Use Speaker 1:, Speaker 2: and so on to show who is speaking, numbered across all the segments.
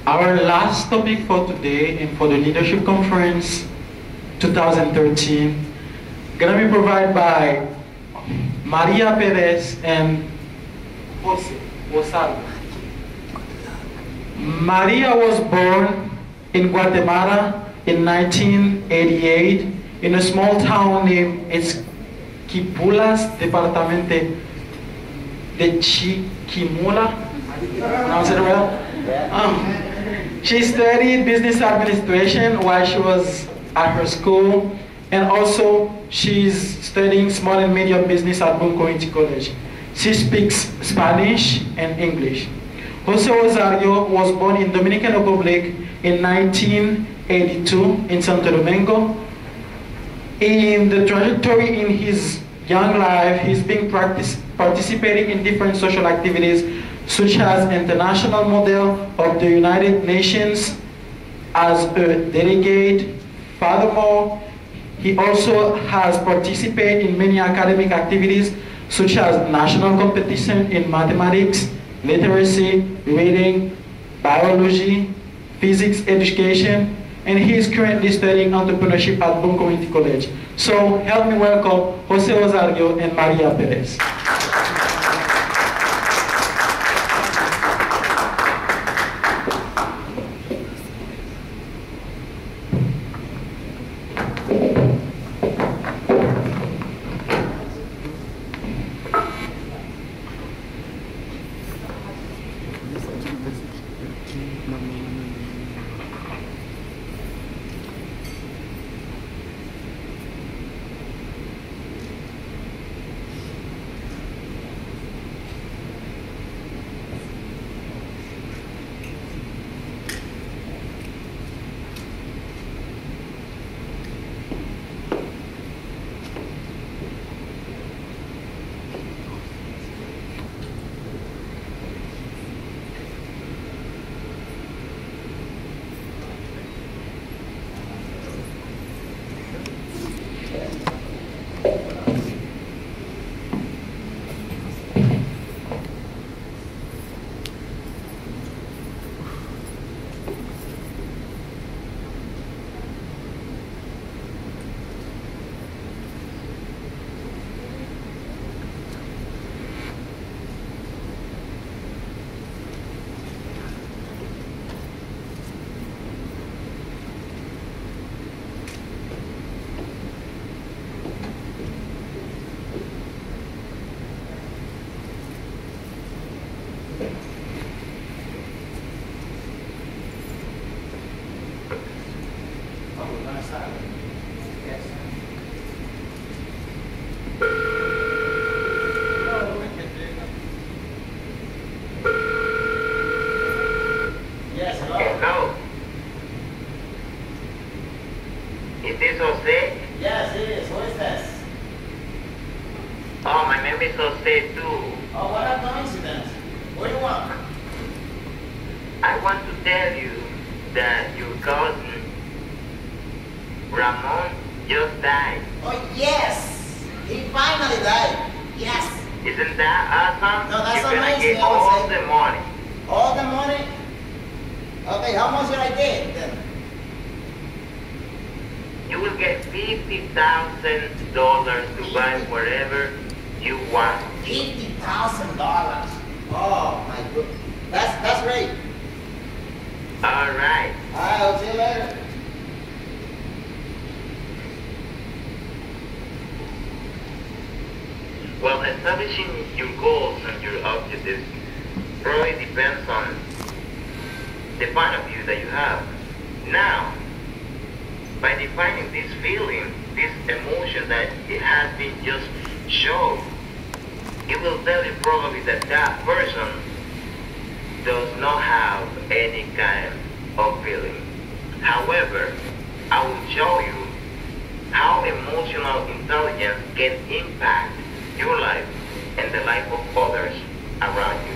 Speaker 1: Our last topic for today and for the Leadership Conference 2013 gonna be provided by Maria Perez and Rosario. Maria was born in Guatemala in 1988 in a small town named Esquipulas, Departamento de Chiquimula. Pronounce it well? She studied business administration while she was at her school, and also she's studying small and medium business at Broome Community College. She speaks Spanish and English. Jose Rosario was born in Dominican Republic in 1982 in Santo Domingo. In the trajectory in his young life, he's been participating in different social activities such as International Model of the United Nations as a delegate. Furthermore, he also has participated in many academic activities such as national competition in mathematics, literacy, reading, biology, physics education, and he is currently studying entrepreneurship at Broome Community College. So help me welcome Jose Rosario and Maria Perez.
Speaker 2: Is this Jose?
Speaker 3: Yes, it is. Who is this?
Speaker 2: Oh, my name is Jose too.
Speaker 3: Oh, what a coincidence. What do you want?
Speaker 2: I want to tell you that your cousin, Ramon, just died.
Speaker 3: Oh, yes. He finally died. Yes.
Speaker 2: Isn't that awesome?
Speaker 3: No, that's
Speaker 2: You're gonna
Speaker 3: amazing,
Speaker 2: get all
Speaker 3: Jose.
Speaker 2: the money.
Speaker 3: All the money? Okay, how much did I get then?
Speaker 2: You will get $50,000 to buy whatever you want.
Speaker 3: $50,000. Oh my goodness. That's great.
Speaker 2: All right.
Speaker 3: Alright, I'll see you later.
Speaker 2: Well, establishing your goals and your objectives probably depends on the point of view that you have. Now, by defining this feeling, this emotion that it has been just shown, it will tell you probably that that person does not have any kind of feeling. However, I will show you how emotional intelligence can impact your life and the life of others around you.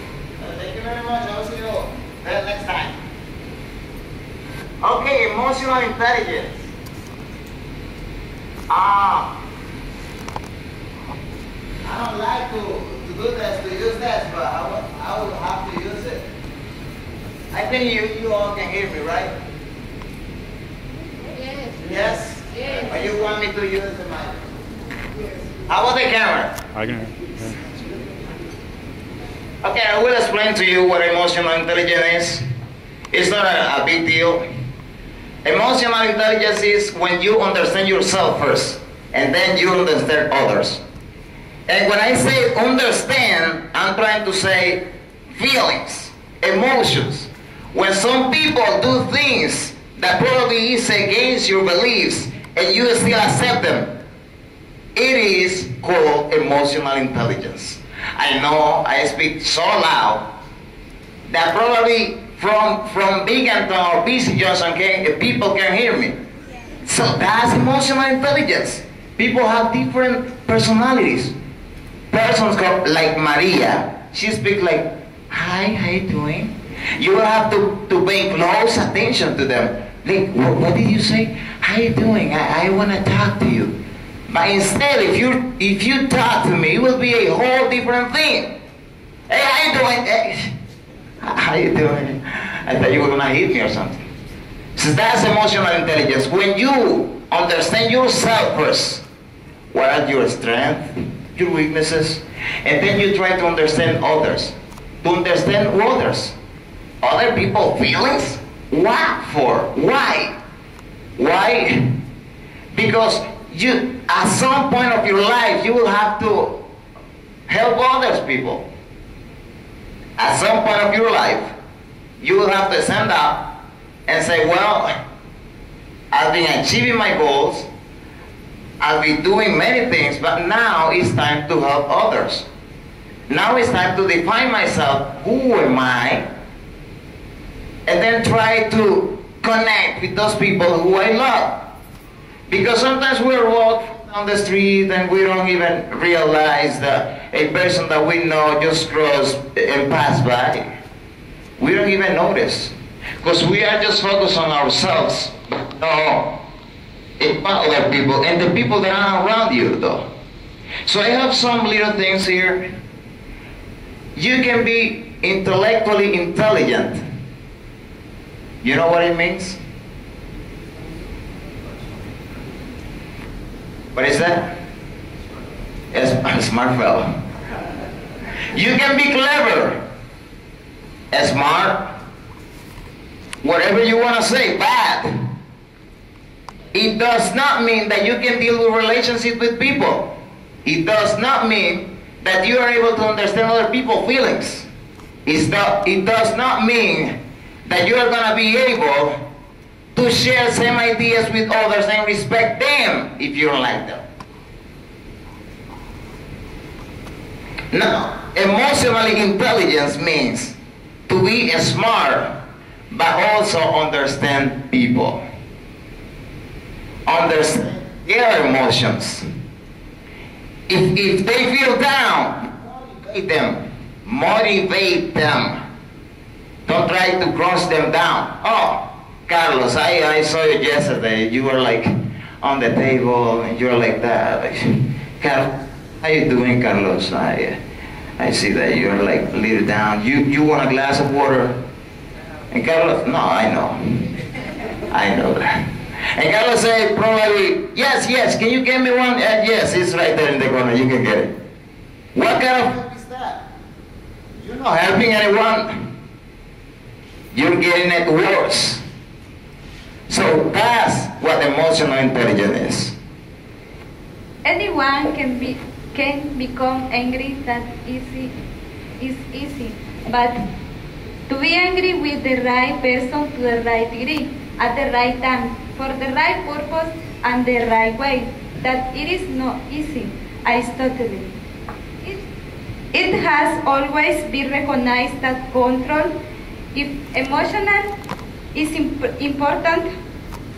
Speaker 3: Thank you very much. I'll see you next time. Okay, emotional intelligence. I don't like to do this, to use this, but I will have to use it. I I think you all can hear me, right?
Speaker 4: Yes.
Speaker 3: Yes?
Speaker 4: Yes.
Speaker 3: Or you want me to use the mic? How about the camera?
Speaker 5: I can.
Speaker 3: Okay, I will explain to you what emotional intelligence is. It's not a big deal. Emotional intelligence is when you understand yourself first, and then you understand others. And when I say understand, I'm trying to say feelings, emotions. When some people do things that probably is against your beliefs, and you still accept them, it is called emotional intelligence. I know I speak so loud that probably from Binghamton or BC Johnson people can hear me. So that's emotional intelligence. People have different personalities. Persons like Maria, she speaks like, hi, how you doing? You will have to pay close attention to them. Like, what did you say? How you doing? I want to talk to you. But instead, if you talk to me, it will be a whole different thing. Hey, how you doing? Hey, how you doing? I thought you were gonna hit me or something. So that's emotional intelligence. When you understand yourself first, what are your strengths, your weaknesses, and then you try to understand others. To understand others, other people's feelings. What for? Why? Why? Because you, at some point of your life, you will have to help others people. At some point of your life, you will have to stand up and say, well, I've been achieving my goals, I've been doing many things, but now it's time to help others. Now it's time to define myself, who am I? And then try to connect with those people who I love. Because sometimes we're walking down the street and we don't even realize that a person that we know just crossed and passed by. We don't even notice. Because we are just focused on ourselves. No, about other people and the people that are around you though. So I have some little things here. You can be intellectually intelligent. You know what it means? What is that? A smart fellow. You can be clever, smart, whatever you want to say, bad. It does not mean that you can deal with relationships with people. It does not mean that you are able to understand other people's feelings. It does not mean that you are going to be able to share same ideas with others and respect them if you don't like them. Now, emotionally intelligence means to be smart but also understand people. Understand their emotions. If they feel down, motivate them. Motivate them. Don't try to cross them down. Oh, Carlos, I saw you yesterday. You were like on the table and you were like that. Carlos, how you doing, Carlos? I see that you're like a little down. You want a glass of water? And Carlos, no, I know that. And Carlos said probably, yes, can you get me one? Yes, it's right there in the corner, you can get it. What kind of help is that? You're not helping anyone. You're getting it worse. So that's what emotional intelligence is.
Speaker 4: Anyone can become angry. That is easy, but to be angry with the right person to the right degree, at the right time, for the right purpose and the right way, that it is not easy. Aristotle. It has always been recognized that control, if emotional, is important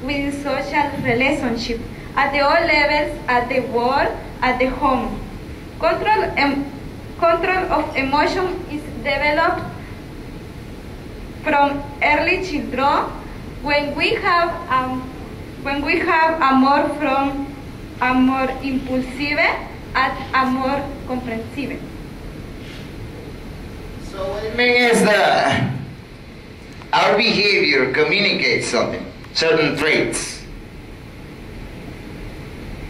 Speaker 4: with social relationship at the all levels, at the work, at the home. Control of emotion is developed from early children when we have amor from amor impulsive at amor comprensive. So
Speaker 3: what it means is that our behavior communicates something, certain traits.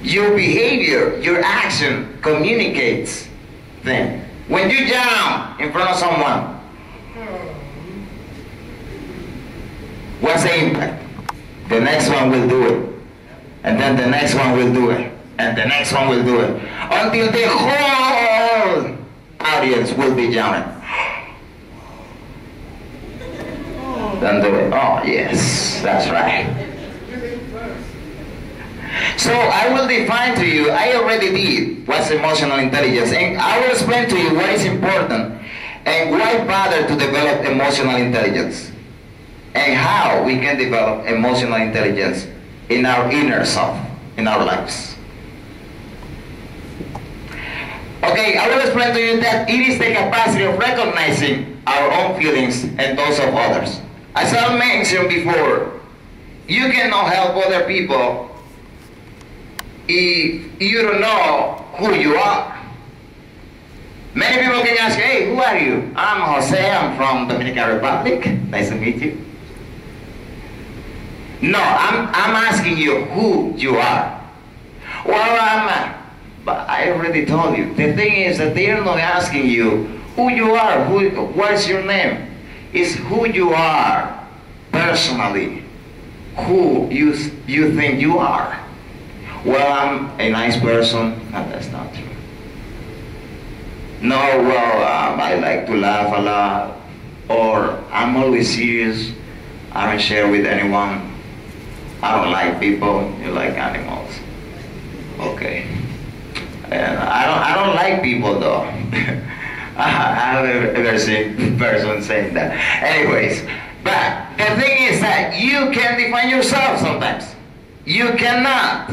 Speaker 3: Your behavior, your action communicates them. When you jump in front of someone, what's the impact? The next one will do it. And then the next one will do it. And the next one will do it. Until the whole audience will be jumping. Then do it. Oh, yes, that's right. So I will define to you, I already did what's emotional intelligence, and I will explain to you what is important and why bother to develop emotional intelligence and how we can develop emotional intelligence in our inner self, in our lives. Okay, I will explain to you that it is the capacity of recognizing our own feelings and those of others. As I mentioned before, you cannot help other people if you don't know who you are. Many people can ask, hey, who are you? I'm Jose, I'm from Dominican Republic. Nice to meet you. No, I'm asking you who you are. Well, but I already told you. The thing is that they are not asking you who you are, what's your name. It's who you are personally, who you think you are. Well, I'm a nice person. No, that's not true. No, well, I like to laugh a lot, or I'm always serious. I don't share with anyone. I don't like people. You like animals. Okay. And I don't like people though. I haven't ever seen a person saying that. Anyways, but the thing is that you can define yourself sometimes. You cannot.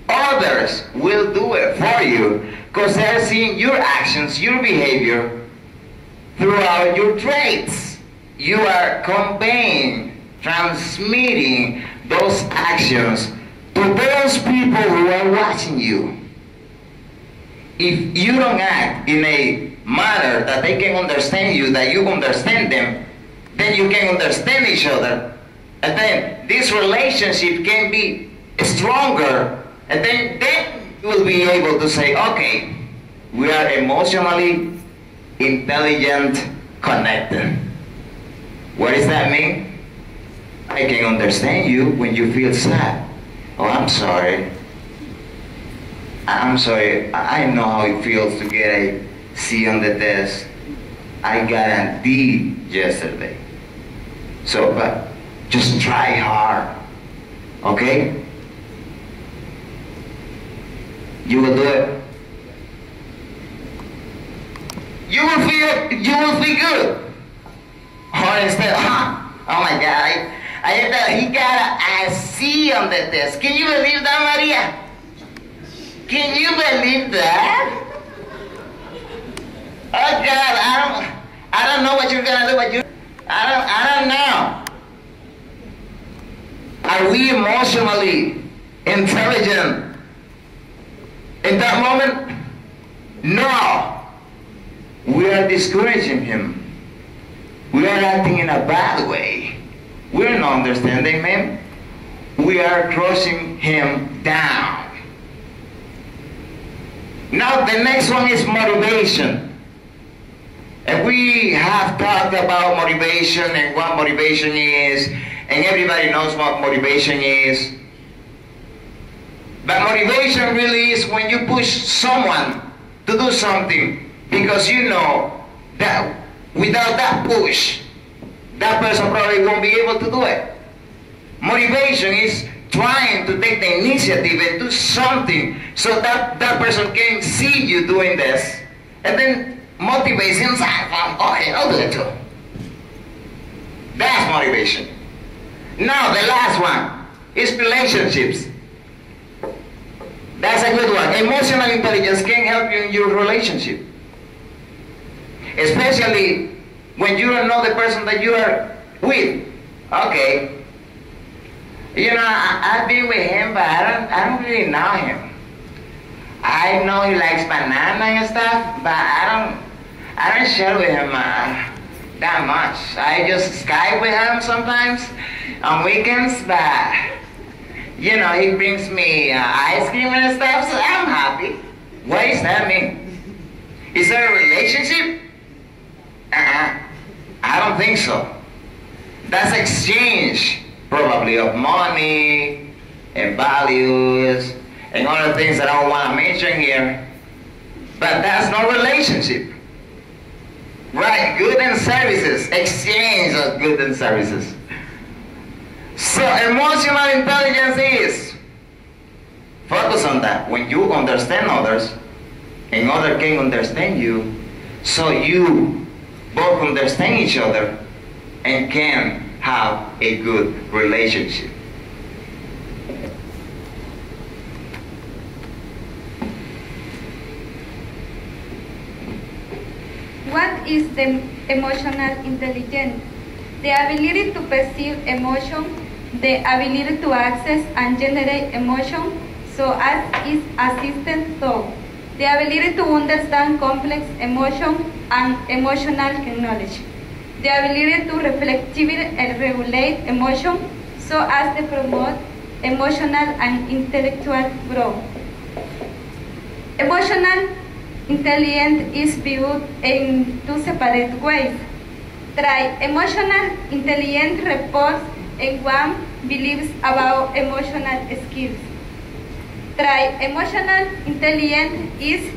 Speaker 3: Others will do it for you because they're seeing your actions, your behavior throughout your traits. You are conveying, transmitting those actions to those people who are watching you. If you don't act in a manner that they can understand you, that you understand them, then you can understand each other. And then this relationship can be stronger. And then you will be able to say, okay, we are emotionally intelligent, connected. What does that mean? I can understand you when you feel sad. Oh, I'm sorry. I'm sorry. I know how it feels to get a C on the test. I got a D yesterday. So, but just try hard. Okay? You will do it. You will feel good. Or instead, oh my God, he got a C on the test. Can you believe that, Maria? Can you believe that? Oh God, I don't know what you're gonna do, but I don't know. Are we emotionally intelligent in that moment? No. We are discouraging him. We are acting in a bad way. We are not understanding him. We are crushing him down. Now the next one is motivation. And we have talked about motivation and what motivation is, and everybody knows what motivation is. But motivation really is when you push someone to do something because you know that without that push, that person probably won't be able to do it. Motivation is trying to take the initiative and do something so that that person can see you doing this and then motivates himself. Okay, I'll do it too. That's motivation. Now the last one is relationships. That's a good one. Emotional intelligence can help you in your relationship. Especially when you don't know the person that you are with. Okay. You know, I've been with him, but I don't really know him. I know he likes banana and stuff, but I don't share with him that much. I just Skype with him sometimes on weekends, but you know, he brings me ice cream and stuff, so I'm happy. What does that mean? Is there a relationship? I don't think so. That's exchange, probably, of money and values and other things that I don't want to mention here. But that's no relationship. Right, goods and services, exchange of goods and services. So emotional intelligence is focus on that. When you understand others, and others can understand you, so you both understand each other and can have a good relationship.
Speaker 4: What is the emotional intelligence? The ability to perceive emotion, the ability to access and generate emotion so as is assistant thought, the ability to understand complex emotion and emotional knowledge, the ability to reflectively regulate emotion so as to promote emotional and intellectual growth. Emotional intelligence is viewed in two separate ways. Emotional intelligence reports and one believes about emotional skills. Emotional intelligence is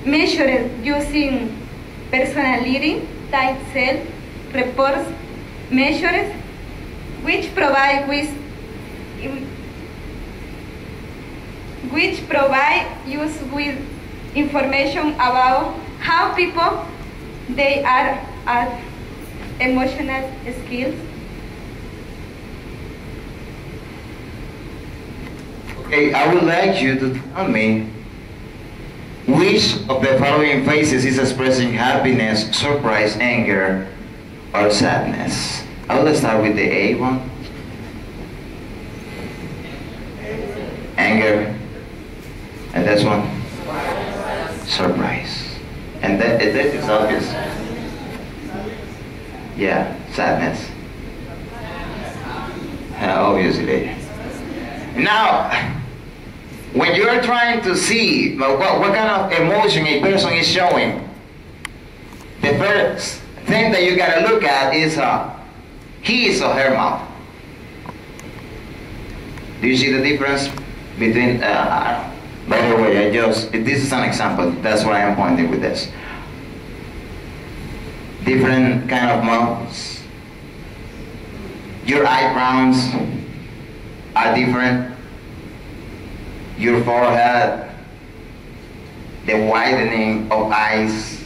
Speaker 4: measured using personality, type self, reports, measures, which provide use with information about how people they are at emotional skills.
Speaker 3: Okay, I would like you to tell me which of the following phases is expressing happiness, surprise, anger, or sadness. I will start with the A one. Anger. And this one? Surprise. And that is obvious. Yeah, sadness. Obviously. Now, when you're trying to see what kind of emotion a person is showing, the first thing that you gotta look at is his or her mouth. Do you see the difference between, by the way, this is an example, that's why I'm pointing with this. Different kind of mouths. Your eyebrows are different. Your forehead, the widening of eyes.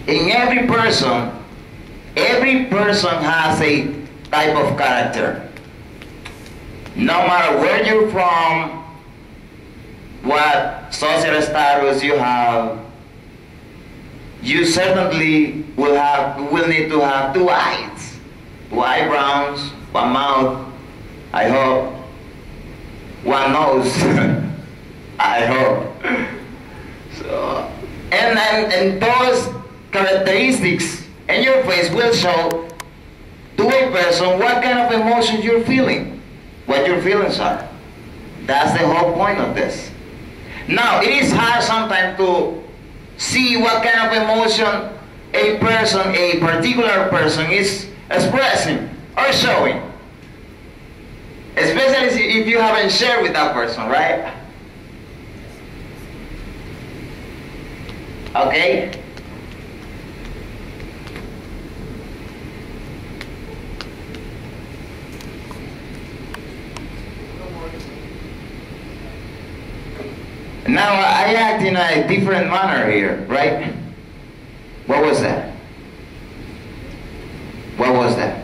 Speaker 3: In every person has a type of character. No matter where you're from, what social status you have, you certainly will need to have two eyes, two eyebrows, one mouth, I hope, one nose, I hope. So, and those characteristics in your face will show to a person what kind of emotions you're feeling, what your feelings are. That's the whole point of this. Now, it is hard sometimes to see what kind of emotion a particular person is expressing or showing. Especially if you haven't shared with that person, right? Okay? Now, I act in a different manner here, right? What was that? What was that?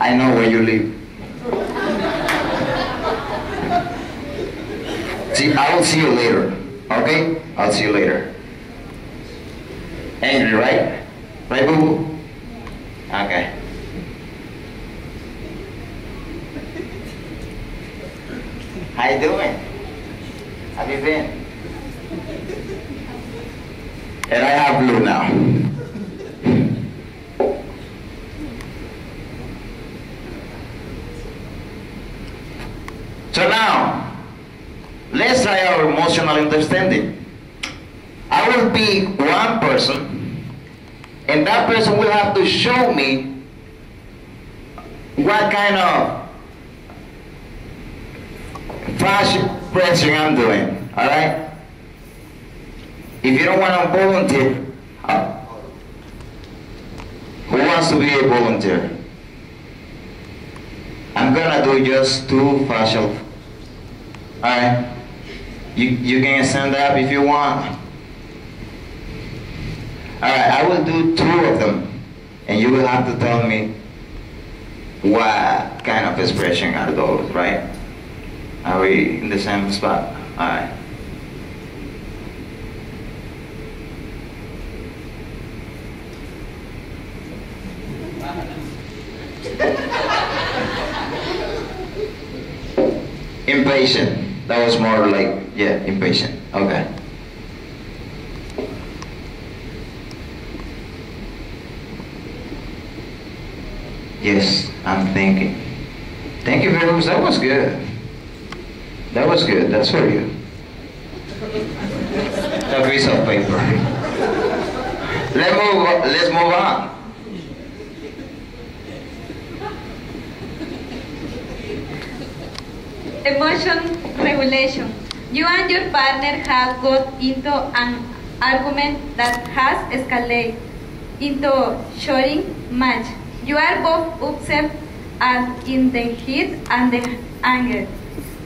Speaker 3: I know where you live. See, I will see you later, okay? I'll see you later. Angry, right? Right, boo-boo? Okay. How you doing? How you been? And I have blue now. So now, let's try our emotional understanding. I will pick one person, and that person will have to show me what kind of facial expression I'm doing, alright? If you don't want to volunteer, who wants to be a volunteer? I'm gonna do just 2 facial. Alright? You can stand up if you want. Alright, I will do 2 of them, and you will have to tell me what kind of expression are those, right? Are we in the same spot? Alright. Impatient. That was more like, yeah, impatient. Okay. Yes, I'm thinking. Thank you very much. That was good. That was good. That's for you. A piece of paper. Let's move on.
Speaker 4: Emotion regulation. You and your partner have got into an argument that has escalated into shouting match. You are both upset and in the heat and the anger.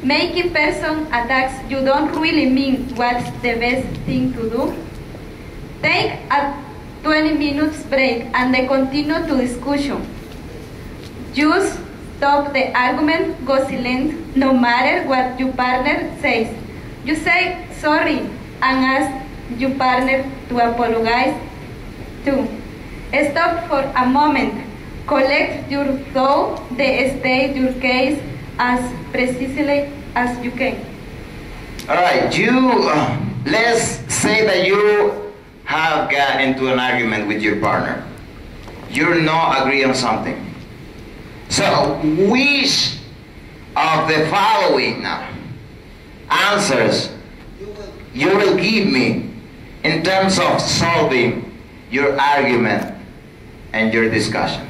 Speaker 4: Making person attacks you don't really mean what's the best thing to do. Take a 20 minutes break and then continue to discussion. Just stop the argument, go silent, no matter what your partner says. You say sorry and ask your partner to apologize too. Stop for a moment. Collect your thoughts, then state your case as precisely as you can.
Speaker 3: Alright, let's say that you have got into an argument with your partner. You're not agreeing on something. So, which of the following answers you will give me in terms of solving your argument and your discussion?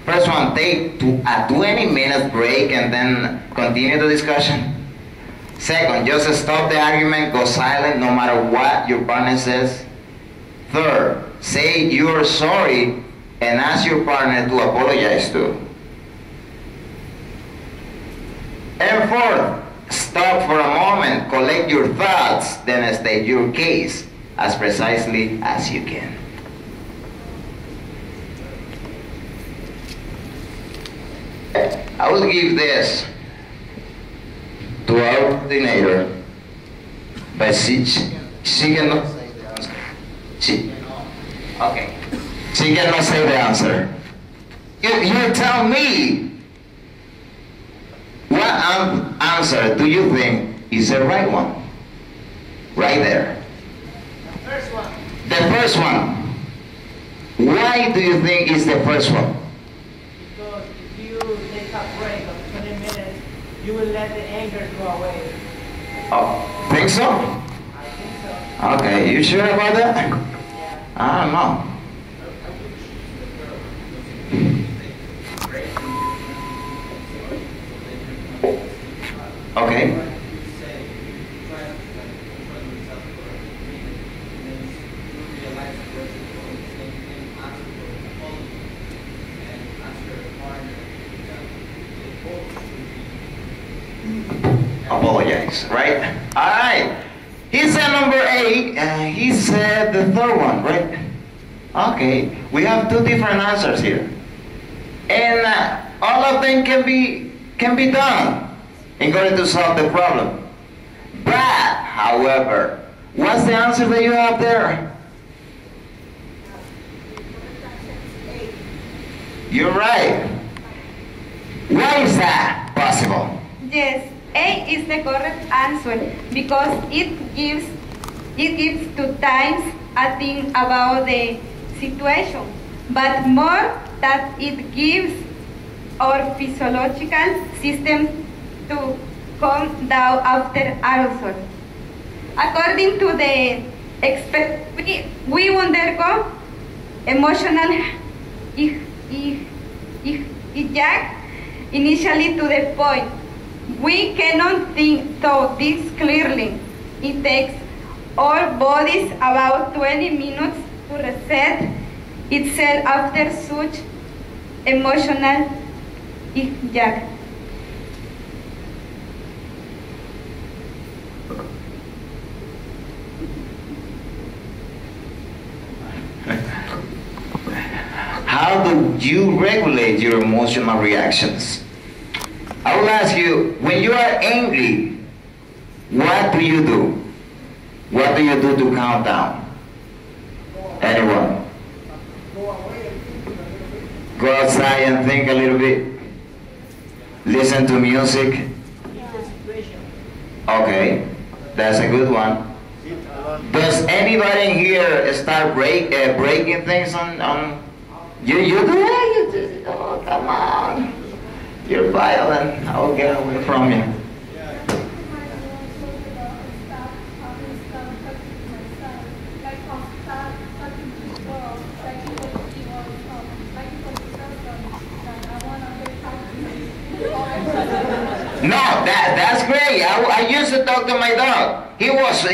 Speaker 3: First one, take a 20-minute break and then continue the discussion. Second, just stop the argument, go silent no matter what your partner says. Third, say you're sorry and ask your partner to apologize to. And fourth, stop for a moment, collect your thoughts, then state your case as precisely as you can. I will give this to our coordinator, but she cannot say the answer. She cannot say the answer. You tell me, what answer do you think is the right one? Right there.
Speaker 5: The first one.
Speaker 3: The first one. Why do you think is the first one?
Speaker 5: Because if you take a break of 20 minutes, you will let the anger go away.
Speaker 3: Oh, think so?
Speaker 5: I think so.
Speaker 3: Okay, you sure about that?
Speaker 5: Yeah.
Speaker 3: I don't know. Okay. Apologize, right? Alright. He said number 8, he said the third one, right? Okay, we have 2 different answers here. And all of them can be done in order to solve the problem. But, however, what's the answer that you have there? You're right. Why is that possible?
Speaker 4: Yes, A is the correct answer because it gives It gives two times a think about the situation, but more that it gives our physiological system to calm down after arousal. According to the expert, we undergo emotional hijack initially to the point we cannot think through this clearly. It takes our bodies about 20 minutes to reset itself after such emotional hijack.
Speaker 3: How do you regulate your emotional reactions? I will ask you, when you are angry, what do you do? What do you do to calm down? Anyone? Go outside and think a little bit. Listen to music. Okay, that's a good one. Does anybody in here start breaking things on you do that? You do, oh, come on. You're violent. I will get away from you. No, that's great. I used to talk to my dog. He was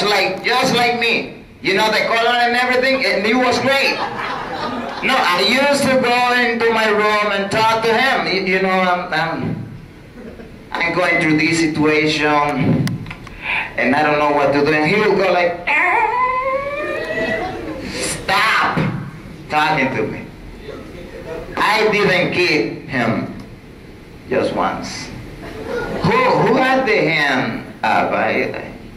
Speaker 3: like just like me. You know, the color and everything, and he was great. No, I used to go into my room and talk to him. You know, I'm going through this situation, and I don't know what to do. And he would go like, stop talking to me. I didn't kick him just once. Who had the hand up?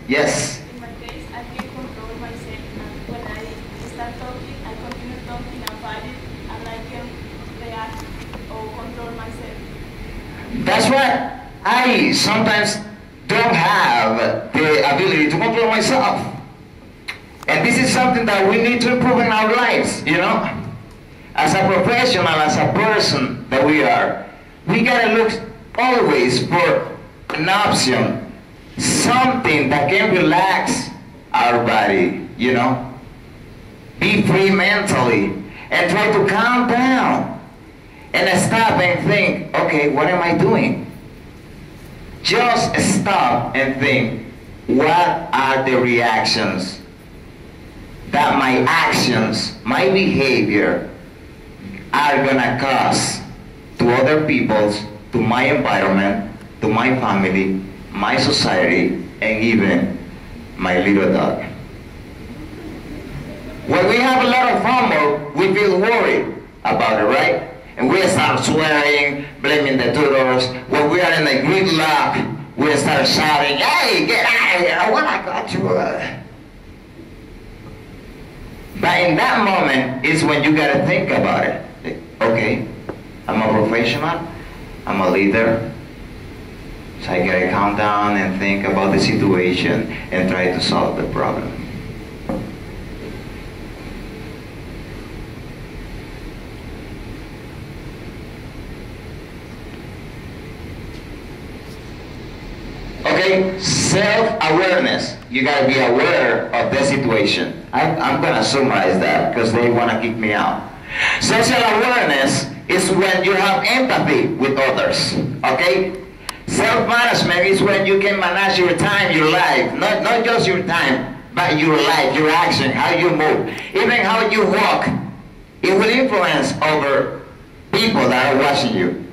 Speaker 3: Yes.
Speaker 6: In my case, I can control myself, and when I start talking, I continue talking and fighting, and I can react or control myself.
Speaker 3: That's what I sometimes don't have the ability to control myself. And this is something that we need to improve in our lives, you know? As a professional, as a person that we are, we gotta look always for an option, something that can relax our body, you know? Be free mentally and try to calm down and stop and think, okay, what am I doing? Just stop and think, what are the reactions that my actions, my behavior are gonna cause to other people's, to my environment, to my family, my society, and even my little dog. When we have a lot of FOMO, we feel worried about it, right? And we start swearing, blaming the tutors. When we are in a gridlock, we start shouting, hey, get out of here, I wanna got you. But in that moment is when you gotta think about it. Okay, I'm a professional, I'm a leader, so I gotta calm down and think about the situation and try to solve the problem. Okay, self-awareness. You gotta be aware of the situation. I'm gonna summarize that because they wanna kick me out. Social awareness is when you have empathy with others, okay? Self-management is when you can manage your time, your life, not just your time, but your life, your action, how you move, even how you walk. It will influence over people that are watching you.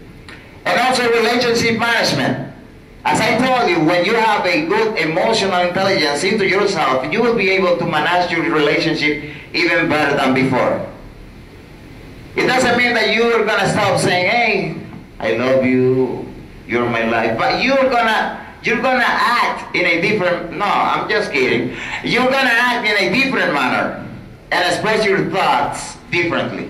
Speaker 3: And also relationship management. As I told you, when you have a good emotional intelligence into yourself, you will be able to manage your relationship even better than before. It doesn't mean that you're gonna stop saying, hey, I love you, you're my life, but you're gonna act in a different, no, I'm just kidding. You're gonna act in a different manner and express your thoughts differently.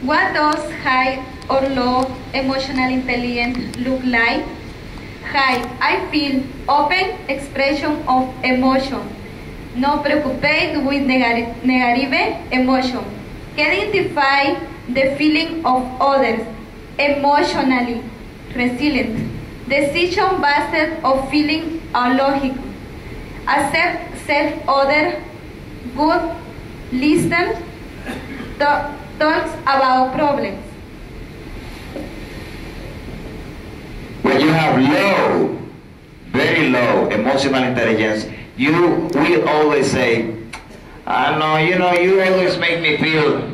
Speaker 4: What does high or low emotional intelligence look like? High, I feel open expression of emotion. No preoccupied with negative emotion. Can identify the feeling of others. Emotionally resilient. Decision based of feeling are logical. Accept self-other. Good. Listen. Talks about problems.
Speaker 3: When you have low, very low emotional intelligence, you will always say, I know, you always make me feel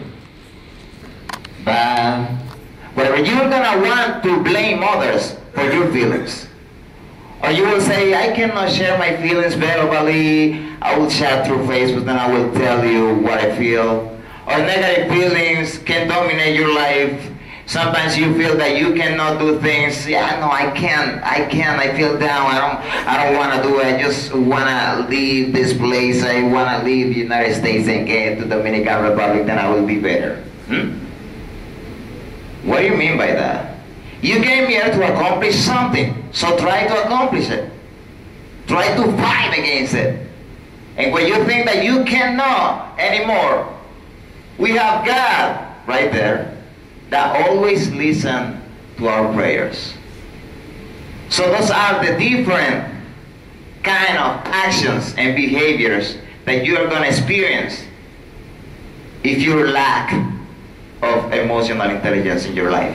Speaker 3: bad. Whatever, you're gonna want to blame others for your feelings. Or you will say, I cannot share my feelings verbally. I will chat through Facebook and I will tell you what I feel. Or negative feelings can dominate your life. Sometimes you feel that you cannot do things. Yeah, no, I can't. I feel down. I don't want to do it. I just want to leave this place. I want to leave the United States and get to Dominican Republic. Then I will be better. What do you mean by that? You came here to accomplish something. So try to accomplish it. Try to fight against it. And when you think that you cannot anymore, we have God right there that always listen to our prayers. So those are the different kind of actions and behaviors that you are going to experience if you lack of emotional intelligence in your life.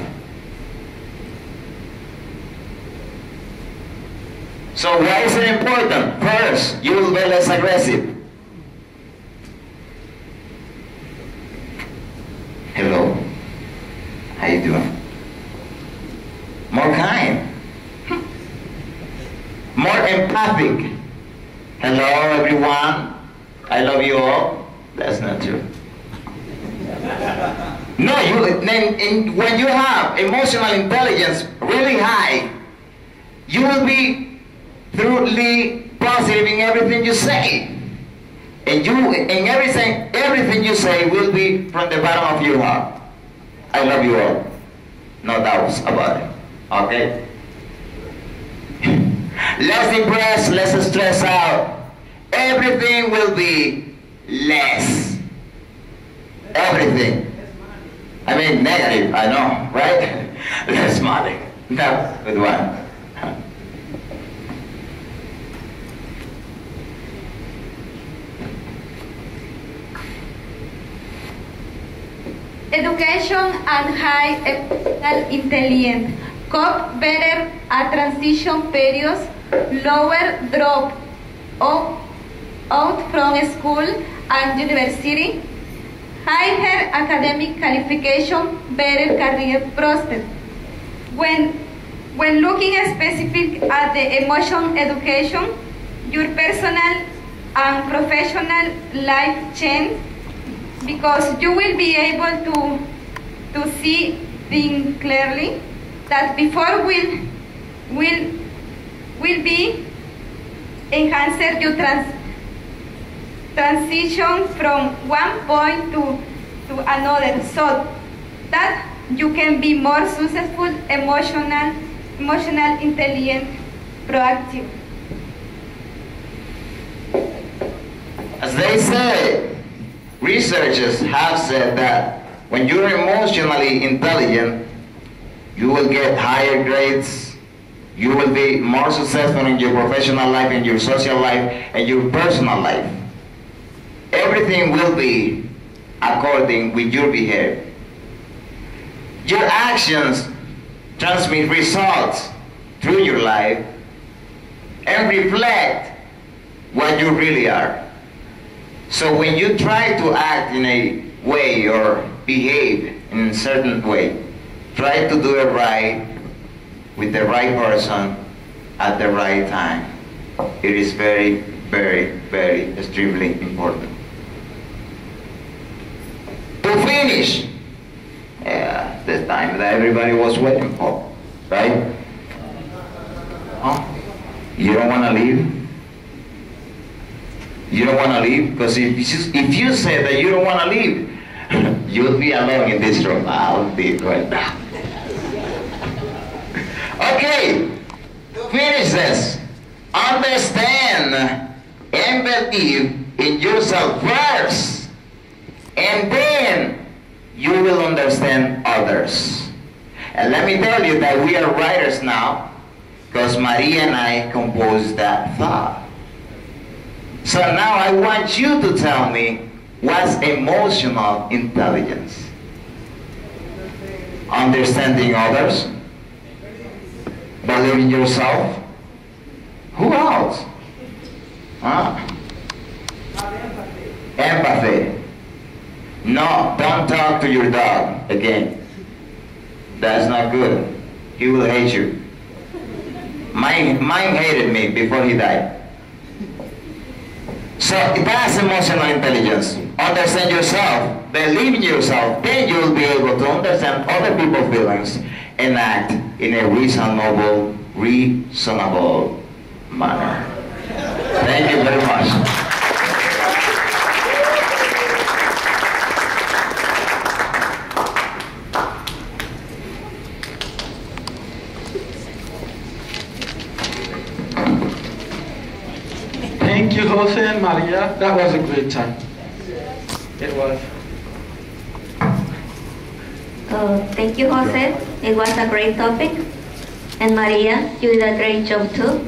Speaker 3: So why is it important? First, you will be less aggressive. Hello. How you doing? More kind. More empathic. Hello everyone. I love you all. That's not true. No, when you have emotional intelligence really high, you will be thoroughly positive in everything you say. And everything you say will be from the bottom of your heart. I love you all. No doubts about it. Okay? Less depressed, less stressed out. Everything will be less. Everything. I mean negative, I know, right? Less money. No, good one.
Speaker 4: Education and high emotional intelligence cope better at transition periods, lower drop out from school and university, higher academic qualification, better career prospects. When looking specific at the emotion education, your personal and professional life change, because you will be able to see things clearly that before will be enhancer your transition from one point to another, so that you can be more successful, emotional, intelligent, proactive.
Speaker 3: As they say, researchers have said that when you're emotionally intelligent, you will get higher grades, you will be more successful in your professional life, in your social life, and your personal life. Everything will be according with your behavior. Your actions transmit results through your life and reflect what you really are. So when you try to act in a way or behave in a certain way, try to do it right with the right person at the right time. It is very, very, very extremely important. To finish, the time that everybody was waiting for, right? Huh? You don't want to leave? You don't want to leave? Because if you say that you don't want to leave, you'll be alone in this room. I'll be right now. says, understand and believe in yourself first, and then you will understand others. And let me tell you that we are writers now, because Maria and I composed that thought. So now I want you to tell me what's emotional intelligence. Understanding others, believing yourself. Who else? Huh? Empathy. No, don't talk to your dog again. That's not good. He will hate you. Mine hated me before he died. So that's emotional intelligence. Understand yourself, believe in yourself, then you'll be able to understand other people's feelings and act in a reasonable manner. Thank you very much.
Speaker 1: Thank you, Jose and Maria. That was a great time. It was.
Speaker 7: Thank you, Jose. It was a great topic. And Maria, you did a great job too.